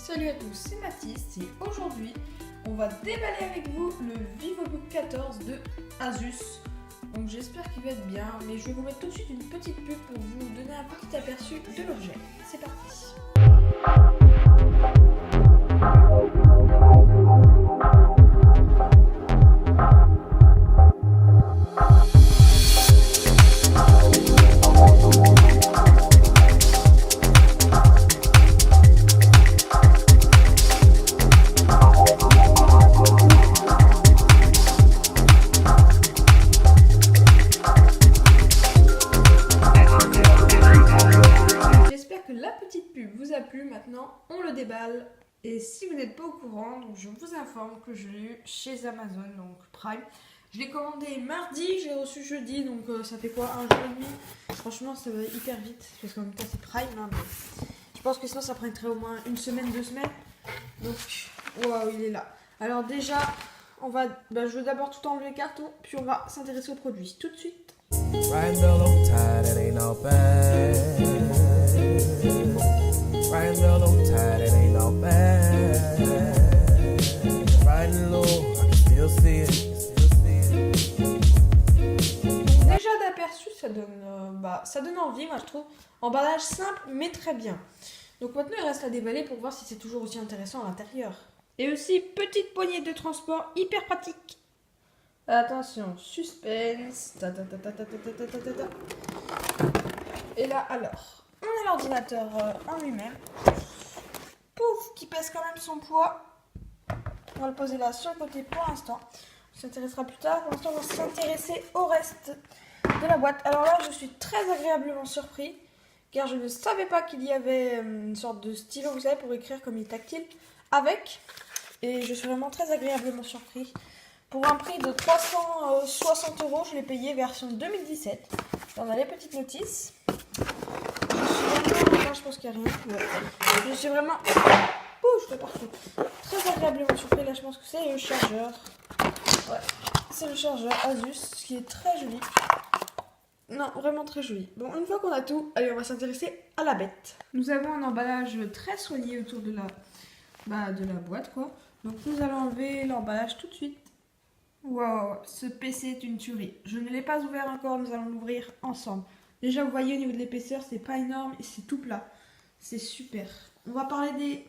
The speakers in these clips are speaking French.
Salut à tous, c'est Mathis et aujourd'hui on va déballer avec vous le VivoBook 14 de Asus. Donc j'espère qu'il va être bien, mais je vais vous mettre tout de suite une petite pub pour vous donner un petit aperçu de l'objet. C'est parti. La petite pub vous a plu, maintenant on le déballe. Et si vous n'êtes pas au courant, donc je vous informe que je l'ai eu chez Amazon, donc Prime. Je l'ai commandé mardi, j'ai reçu jeudi, donc ça fait quoi, un jour et demi. Franchement ça va hyper vite, parce qu'en même temps c'est Prime, hein, mais je pense que sinon ça prendrait au moins une semaine, 2 semaines. Donc waouh, il est là. Alors déjà, je vais d'abord tout enlever le carton, puis on va s'intéresser au produit tout de suite. Déjà d'aperçu, ça donne envie, moi je trouve. Emballage simple mais très bien. Donc maintenant il reste à déballer pour voir si c'est toujours aussi intéressant à l'intérieur. Et aussi petite poignée de transport hyper pratique. Attention, suspense. Et là alors, on a l'ordinateur en lui-même. Pouf, qui pèse quand même son poids. On va le poser là sur le côté pour l'instant. On s'intéressera plus tard. Pour l'instant, on va s'intéresser au reste de la boîte. Alors là, je suis très agréablement surpris, car je ne savais pas qu'il y avait une sorte de stylo, vous savez, pour écrire comme il est tactile, avec. Et je suis vraiment très agréablement surpris. Pour un prix de 360 €, je l'ai payé version 2017. On a les petites notices. Je pense qu'il n'y a rien. Ouais. Je suis vraiment très agréablement surpris. Là, je pense que c'est le chargeur. Ouais, c'est le chargeur Asus qui est très joli. Non, vraiment très joli. Bon, une fois qu'on a tout, allez, on va s'intéresser à la bête. Nous avons un emballage très soigné autour de la boîte, quoi. Donc, nous allons enlever l'emballage tout de suite. Waouh, ce PC est une tuerie. Je ne l'ai pas ouvert encore, nous allons l'ouvrir ensemble. Déjà, vous voyez au niveau de l'épaisseur, c'est pas énorme et c'est tout plat. C'est super. On va parler des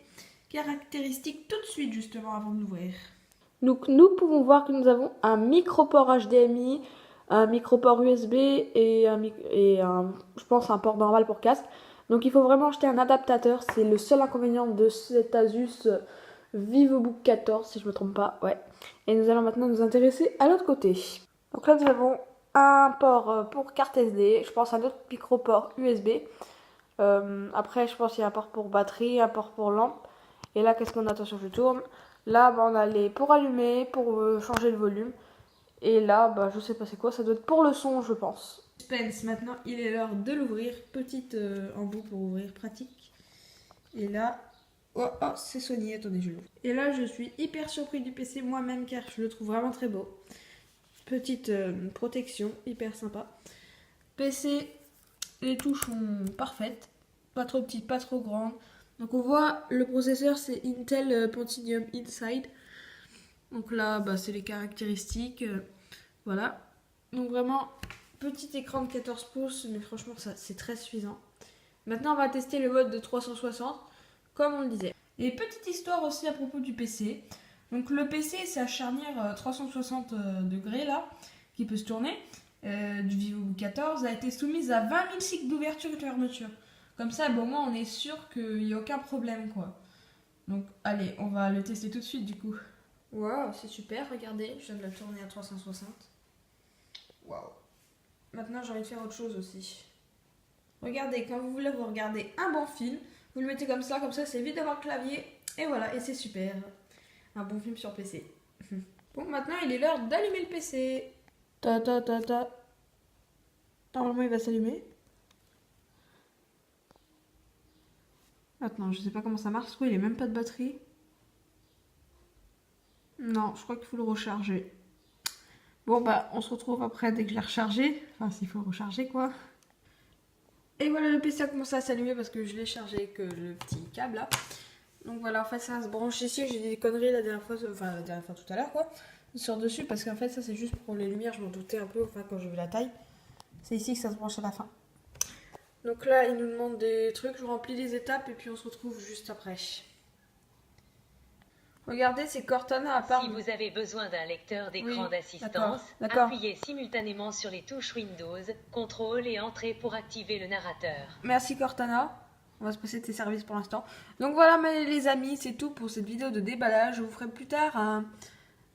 caractéristiques tout de suite, justement, avant de l'ouvrir. Donc, nous pouvons voir que nous avons un micro-port HDMI, un micro-port USB et je pense, un port normal pour casque. Donc, il faut vraiment acheter un adaptateur. C'est le seul inconvénient de cet Asus VivoBook 14, si je ne me trompe pas. Ouais. Et nous allons maintenant nous intéresser à l'autre côté. Donc là, nous avons un port pour carte SD, je pense un autre micro-port USB. Après, je pense qu'il y a un port pour batterie, un port pour lampe. Et là, qu'est-ce qu'on a? Attention, je tourne. Là, on a les pour allumer, pour changer le volume. Et là, je sais pas c'est quoi, ça doit être pour le son, je pense. Suspense, maintenant il est l'heure de l'ouvrir. Petite embout pour ouvrir, pratique. Et là, oh, c'est soigné, attendez, je l'ouvre. Et là, je suis hyper surpris du PC moi-même car je le trouve vraiment très beau. Petite protection, hyper sympa. PC, les touches sont parfaites. Pas trop petites, pas trop grandes. Donc on voit le processeur, c'est Intel Pentium Inside. Donc là, c'est les caractéristiques. Voilà. Donc vraiment, petit écran de 14 pouces, mais franchement, ça c'est très suffisant. Maintenant, on va tester le mode de 360, comme on le disait. Et petite histoire aussi à propos du PC. Donc le PC, sa charnière 360 degrés là, qui peut se tourner, du VivoBook 14, a été soumise à 20 000 cycles d'ouverture et de fermeture. Comme ça, au moins, on est sûr qu'il n'y a aucun problème, quoi. Donc, allez, on va le tester tout de suite, du coup. Waouh, c'est super, regardez, je viens de la tourner à 360. Waouh. Maintenant, j'ai envie de faire autre chose aussi. Regardez, quand vous voulez vous regarder un bon film, vous le mettez comme ça c'est vite d'avoir le clavier, et voilà, et c'est super. Un bon film sur PC. Bon, maintenant, il est l'heure d'allumer le PC. Normalement, il va s'allumer. Maintenant, je sais pas comment ça marche, parce qu'il n'y a même pas de batterie. Non, je crois qu'il faut le recharger. Bon, on se retrouve après dès que je l'ai rechargé. Enfin, s'il faut le recharger, quoi. Et voilà, le PC a commencé à s'allumer parce que je l'ai chargé avec le petit câble là. Donc voilà, en fait ça se branche ici, j'ai dit des conneries la dernière fois, enfin la dernière fois tout à l'heure quoi. Sur dessus parce qu'en fait ça c'est juste pour les lumières, je m'en doutais un peu, enfin quand j'ai vu la taille. C'est ici que ça se branche à la fin. Donc là il nous demande des trucs, je remplis les étapes et puis on se retrouve juste après. Regardez, c'est Cortana à part. Si vous avez besoin d'un lecteur d'écran Oui, d'assistance, d'accord. appuyez simultanément sur les touches Windows, CTRL et Entrée pour activer le narrateur. Merci Cortana. On va se passer de tes services pour l'instant. Donc voilà les amis, c'est tout pour cette vidéo de déballage. Je vous ferai plus tard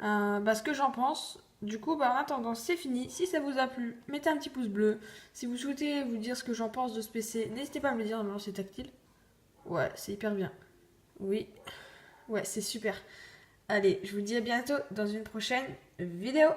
ce que j'en pense. Du coup, en attendant, c'est fini. Si ça vous a plu, mettez un petit pouce bleu. Si vous souhaitez vous dire ce que j'en pense de ce PC, n'hésitez pas à me le dire. Normalement, c'est tactile. Ouais, c'est hyper bien. Oui. Ouais, c'est super. Allez, je vous dis à bientôt dans une prochaine vidéo.